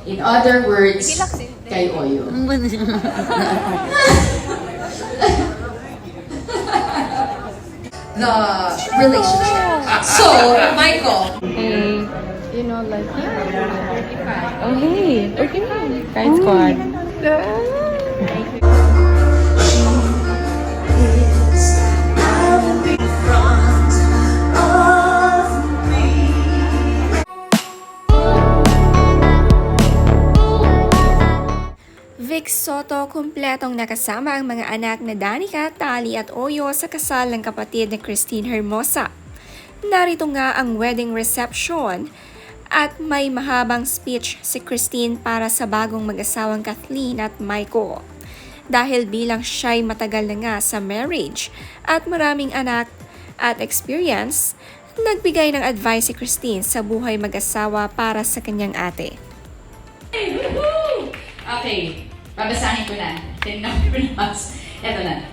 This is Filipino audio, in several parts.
In other words, kay Oyo. The relationship. So, Michael. You know, like, yeah. Oh, hey. Okay. Guys, squad. Vic Soto kumpletong nakasama ang mga anak na Danica, Tali at Oyo sa kasal ng kapatid ni Christine Hermosa. Narito nga ang wedding reception at may mahabang speech si Christine para sa bagong mag-asawang Kathleen at Michael. Dahil bilang siya'y matagal na nga sa marriage at maraming anak at experience, nagbigay ng advice si Christine sa buhay mag-asawa para sa kanyang ate. Okay, babasahin ko na. Tingnan ko na. Ito na.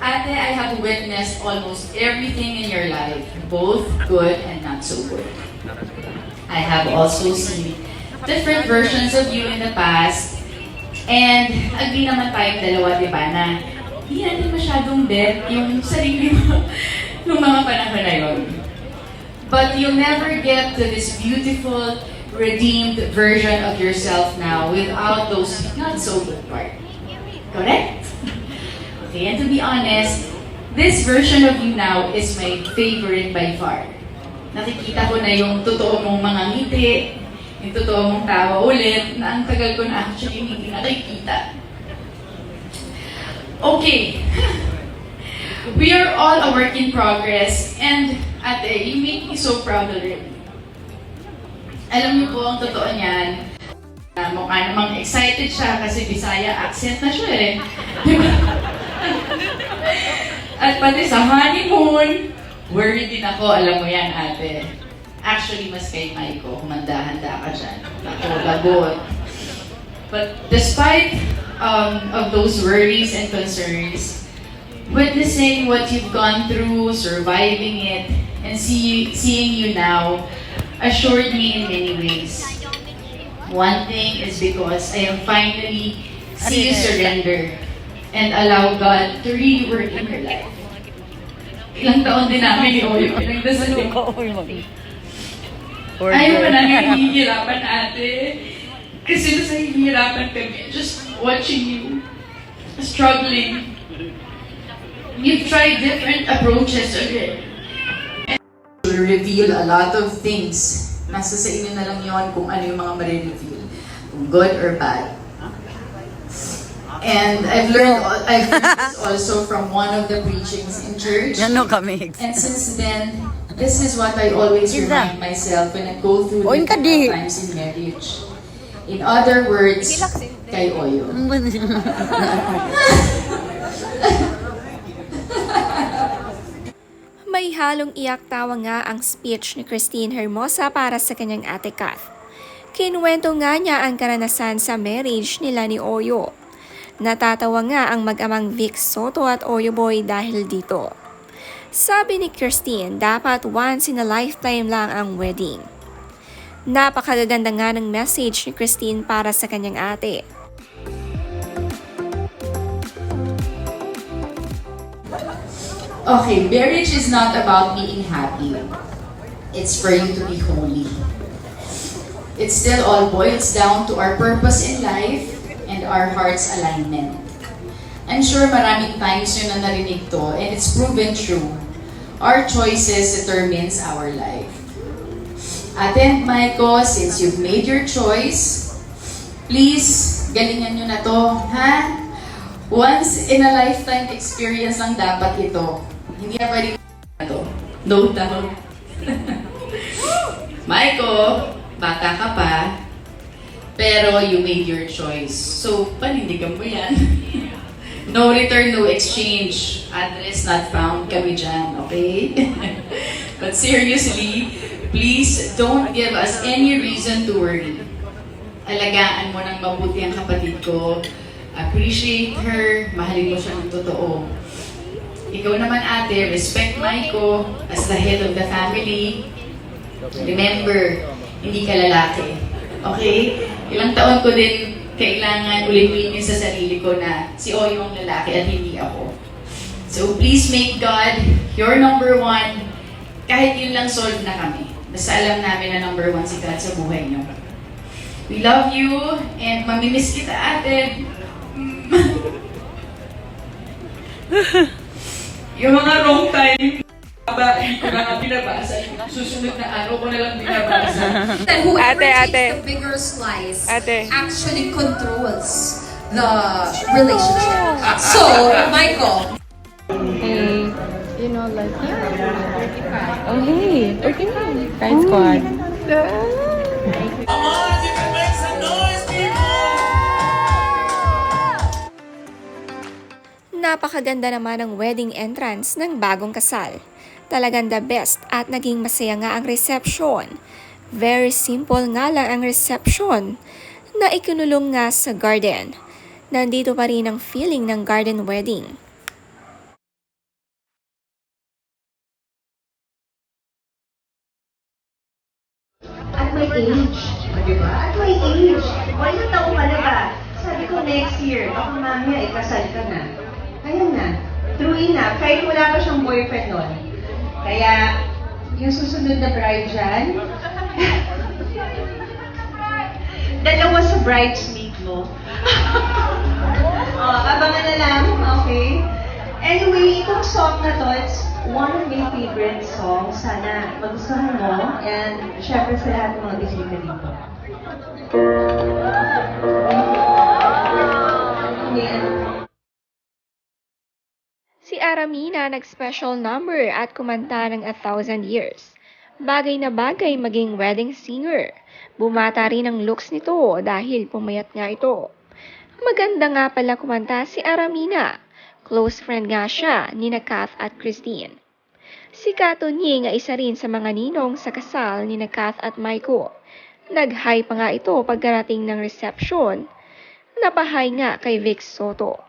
Ate, I have witnessed almost everything in your life, both good and not so good. I have also seen different versions of you in the past, and agree naman tayong dalawa, di ba, na hindi natin masyadong bet yung sarili mo nung mga panahon na yun. But you'll never get to this beautiful, redeemed version of yourself now without those not so good parts. Correct? Okay, and to be honest, this version of you now is my favorite by far. Nakikita ko na yung totoo mong mga ngiti, yung totoo mong tawa ulit, na ang tagal ko na actually hindi nakikita. Okay. We are all a work in progress, and ate, you make me so proud already. Alam niyo po, ang totoo niyan, mukha namang excited siya kasi Bisaya accent na siya eh. At pati sa honeymoon, worried din ako, alam mo yan ate. Actually, mas kay Maiko, humanda-handa ka dyan. Ako, lagot. But despite of those worries and concerns, witnessing what you've gone through, surviving it, and seeing you now, assured me in many ways. One thing is because I am finally see you surrender and allow God to really work in your life. Ilang taon din namin ni Oyo, pinagdasal ko. Ayaw pa namin hihirapan ate. Kasi nasa hihirapan kami, just watching you, struggling. You've tried different approaches already. To reveal a lot of things. Nasa sa inyo na lang yun kung ano yung mga ma-reveal. Kung good or bad. And I've learned this also from one of the preachings in church. Yan no kami. And since then, this is what I always remind myself when I go through the difficult times in marriage. In other words, kay Oyo. May halong iyak-tawa nga ang speech ni Christine Hermosa para sa kanyang ate Kath. Kinuwento nga niya ang karanasan sa marriage nila ni Oyo. Natatawa nga ang mag-amang Vic Soto at Oyo Boy dahil dito. Sabi ni Christine, dapat once in a lifetime lang ang wedding. Napakaganda nga ng message ni Christine para sa kanyang ate. Okay, marriage is not about being happy. It's for you to be holy. It still all boils down to our purpose in life and our heart's alignment. I'm sure maraming times yun na narinig to, and it's proven true. Our choices determines our life. Ate and Maiko, since you've made your choice, please, galingan nyo na to, ha? Once in a lifetime experience lang dapat ito. Hindi na pwede to. No doubt. Maiko, bata ka pa, pero you made your choice. So, panindigan mo yan. No return, no exchange. Address not found kami dyan, okay? But seriously, please don't give us any reason to worry. Alagaan mo ng mabuti ang kapatid ko. Appreciate her. Mahalin mo siya ng totoo. Ikaw naman ate, respect Maiko as the head of the family. Remember, hindi ka lalaki. Okay? Ilang taon ko din kailangan ulit-ulitin sa sarili ko na si Oyo ang lalaki at hindi ako. So please make God your number one. Kahit yun lang solve na kami. Basta alam namin na number one si God sa buhay niyo. We love you and mamimiss kita, ate. Yung mga wrong time, hindi ko na nga binabasa. Susunod na araw ko na lang binabasa. That whoever Ate. takes the bigger slice Ate. actually controls the relationship. So, Michael, You know, like, yeah. Oh, hey. Okay na. Guys, squad. Napakaganda naman ang wedding entrance ng bagong kasal. Talagang the best at naging masaya nga ang reception. Very simple nga lang ang reception na ikinulong nga sa garden. Nandito pa rin ang feeling ng garden wedding. At my age, di ba? At my age. O, ilang taong ka na ba? Sabi ko next year, baka mamaya ikasal ka na. Ayan na. True enough, kahit wala pa siyang boyfriend noon. Kaya, yung susunod na bride dyan, dalawa sa bridesmaid mo. Abangan na lang, okay? Anyway, itong song na to, it's one of my favorite songs. Sana magustuhan mo. And syempre sa lahat ng mga bisita dito. Si Aramina nag-special number at kumanta ng 1,000 Years. Bagay na bagay maging wedding singer. Bumata rin ang looks nito dahil pumayat nga ito. Maganda nga pala kumanta si Aramina. Close friend nga siya ni Kath at Christine. Si Kato Nying ay isa rin sa mga ninong sa kasal ni Kath at Maiko. Nag-hi pa nga ito pagkarating ng reception. Napahay nga kay Vic Soto.